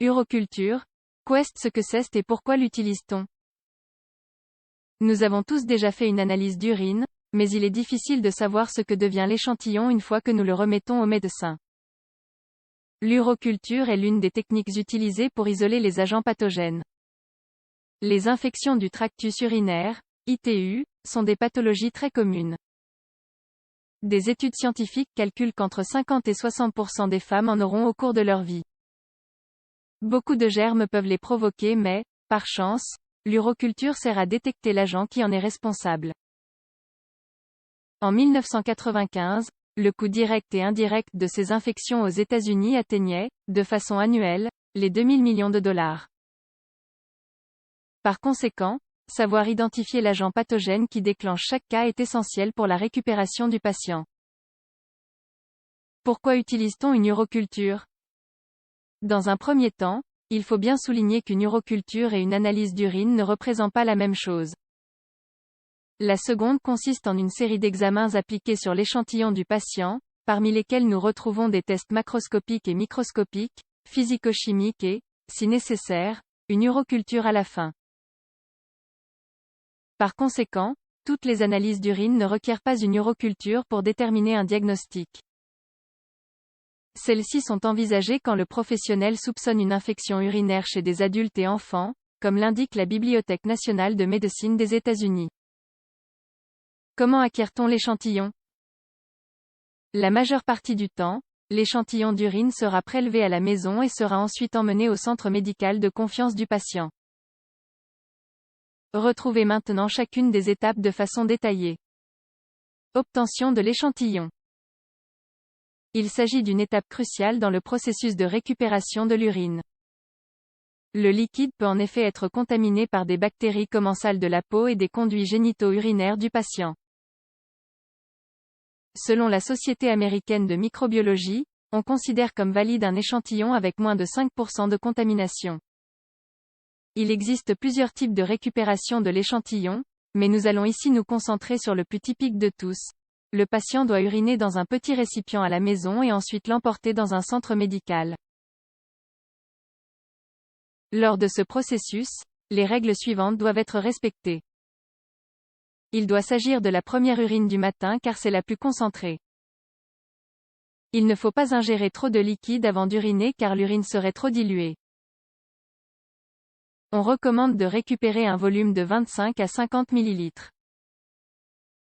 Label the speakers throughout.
Speaker 1: L'uroculture, qu'est ce que c'est et pourquoi l'utilise-t-on? Nous avons tous déjà fait une analyse d'urine, mais il est difficile de savoir ce que devient l'échantillon une fois que nous le remettons au médecin. L'uroculture est l'une des techniques utilisées pour isoler les agents pathogènes. Les infections du tractus urinaire, ITU, sont des pathologies très communes. Des études scientifiques calculent qu'entre 50 et 60% des femmes en auront au cours de leur vie. Beaucoup de germes peuvent les provoquer mais, par chance, l'uroculture sert à détecter l'agent qui en est responsable. En 1995, le coût direct et indirect de ces infections aux États-Unis atteignait, de façon annuelle, les 2000 millions de dollars. Par conséquent, savoir identifier l'agent pathogène qui déclenche chaque cas est essentiel pour la récupération du patient. Pourquoi utilise-t-on une uroculture? Dans un premier temps, il faut bien souligner qu'une uroculture et une analyse d'urine ne représentent pas la même chose. La seconde consiste en une série d'examens appliqués sur l'échantillon du patient, parmi lesquels nous retrouvons des tests macroscopiques et microscopiques, physico-chimiques et, si nécessaire, une uroculture à la fin. Par conséquent, toutes les analyses d'urine ne requièrent pas une uroculture pour déterminer un diagnostic. Celles-ci sont envisagées quand le professionnel soupçonne une infection urinaire chez des adultes et enfants, comme l'indique la Bibliothèque nationale de médecine des États-Unis. Comment acquiert-on l'échantillon? La majeure partie du temps, l'échantillon d'urine sera prélevé à la maison et sera ensuite emmené au centre médical de confiance du patient. Retrouvez maintenant chacune des étapes de façon détaillée. Obtention de l'échantillon. Il s'agit d'une étape cruciale dans le processus de récupération de l'urine. Le liquide peut en effet être contaminé par des bactéries commensales de la peau et des conduits génitaux urinaires du patient. Selon la Société américaine de microbiologie, on considère comme valide un échantillon avec moins de 5% de contamination. Il existe plusieurs types de récupération de l'échantillon, mais nous allons ici nous concentrer sur le plus typique de tous. Le patient doit uriner dans un petit récipient à la maison et ensuite l'emporter dans un centre médical. Lors de ce processus, les règles suivantes doivent être respectées. Il doit s'agir de la première urine du matin car c'est la plus concentrée. Il ne faut pas ingérer trop de liquide avant d'uriner car l'urine serait trop diluée. On recommande de récupérer un volume de 25 à 50 ml.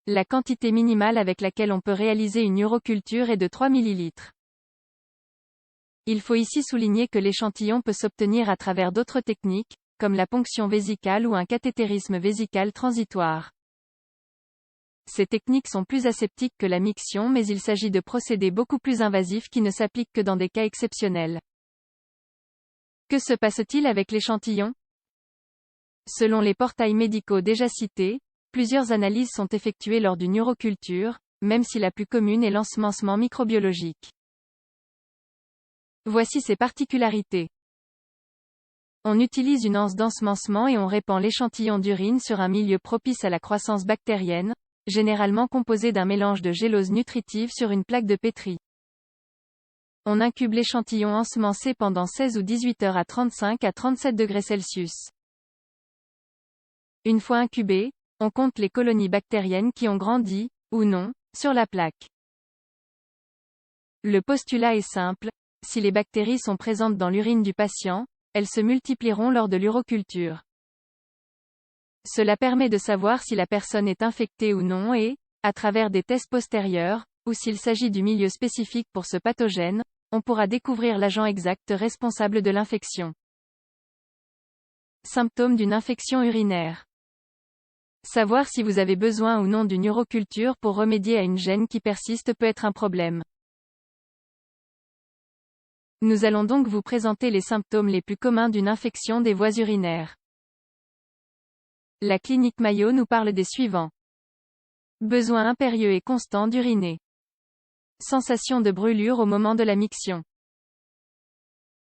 Speaker 1: La quantité minimale avec laquelle on peut réaliser une uroculture est de 3 ml. Il faut ici souligner que l'échantillon peut s'obtenir à travers d'autres techniques, comme la ponction vésicale ou un cathétérisme vésical transitoire. Ces techniques sont plus aseptiques que la miction mais il s'agit de procédés beaucoup plus invasifs qui ne s'appliquent que dans des cas exceptionnels. Que se passe-t-il avec l'échantillon? Selon les portails médicaux déjà cités, plusieurs analyses sont effectuées lors d'une uroculture, même si la plus commune est l'ensemencement microbiologique. Voici ses particularités. On utilise une anse d'ensemencement et on répand l'échantillon d'urine sur un milieu propice à la croissance bactérienne, généralement composé d'un mélange de gélose nutritive sur une plaque de pétri. On incube l'échantillon ensemencé pendant 16 ou 18 heures à 35 à 37 degrés Celsius. Une fois incubé, on compte les colonies bactériennes qui ont grandi, ou non, sur la plaque. Le postulat est simple, si les bactéries sont présentes dans l'urine du patient, elles se multiplieront lors de l'uroculture. Cela permet de savoir si la personne est infectée ou non et, à travers des tests postérieurs, ou s'il s'agit du milieu spécifique pour ce pathogène, on pourra découvrir l'agent exact responsable de l'infection. Symptômes d'une infection urinaire. Savoir si vous avez besoin ou non d'une uroculture pour remédier à une gêne qui persiste peut être un problème. Nous allons donc vous présenter les symptômes les plus communs d'une infection des voies urinaires. La clinique Mayo nous parle des suivants. Besoin impérieux et constant d'uriner. Sensation de brûlure au moment de la miction.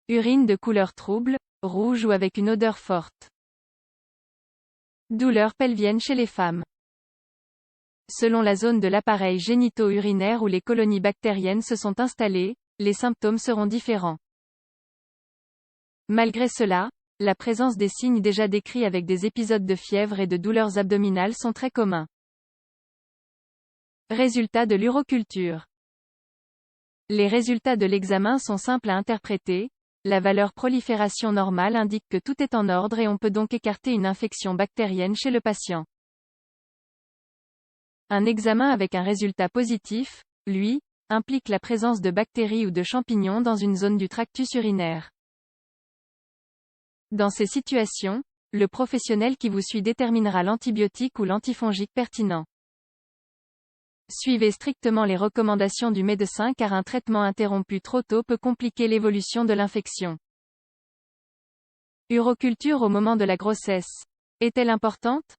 Speaker 1: Urine de couleur trouble, rouge ou avec une odeur forte. Douleur pelvienne chez les femmes. Selon la zone de l'appareil génito-urinaire où les colonies bactériennes se sont installées, les symptômes seront différents. Malgré cela, la présence des signes déjà décrits avec des épisodes de fièvre et de douleurs abdominales sont très communs. Résultats de l'uroculture. Les résultats de l'examen sont simples à interpréter. La valeur prolifération normale indique que tout est en ordre et on peut donc écarter une infection bactérienne chez le patient. Un examen avec un résultat positif, lui, implique la présence de bactéries ou de champignons dans une zone du tractus urinaire. Dans ces situations, le professionnel qui vous suit déterminera l'antibiotique ou l'antifongique pertinent. Suivez strictement les recommandations du médecin car un traitement interrompu trop tôt peut compliquer l'évolution de l'infection. Uroculture au moment de la grossesse. Est-elle importante?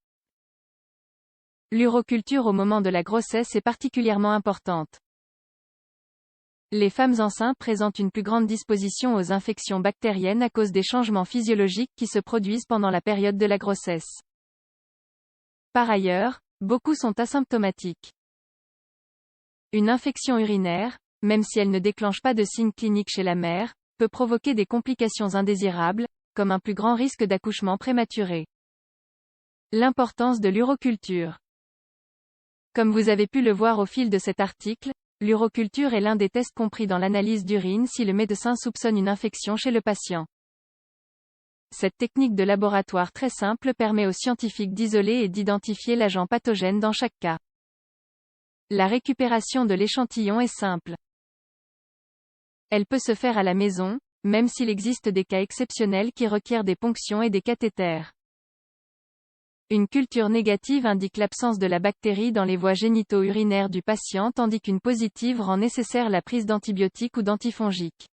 Speaker 1: L'uroculture au moment de la grossesse est particulièrement importante. Les femmes enceintes présentent une plus grande disposition aux infections bactériennes à cause des changements physiologiques qui se produisent pendant la période de la grossesse. Par ailleurs, beaucoup sont asymptomatiques. Une infection urinaire, même si elle ne déclenche pas de signes cliniques chez la mère, peut provoquer des complications indésirables, comme un plus grand risque d'accouchement prématuré. L'importance de l'uroculture. Comme vous avez pu le voir au fil de cet article, l'uroculture est l'un des tests compris dans l'analyse d'urine si le médecin soupçonne une infection chez le patient. Cette technique de laboratoire très simple permet aux scientifiques d'isoler et d'identifier l'agent pathogène dans chaque cas. La récupération de l'échantillon est simple. Elle peut se faire à la maison, même s'il existe des cas exceptionnels qui requièrent des ponctions et des cathéters. Une culture négative indique l'absence de la bactérie dans les voies génito-urinaires du patient tandis qu'une positive rend nécessaire la prise d'antibiotiques ou d'antifongiques.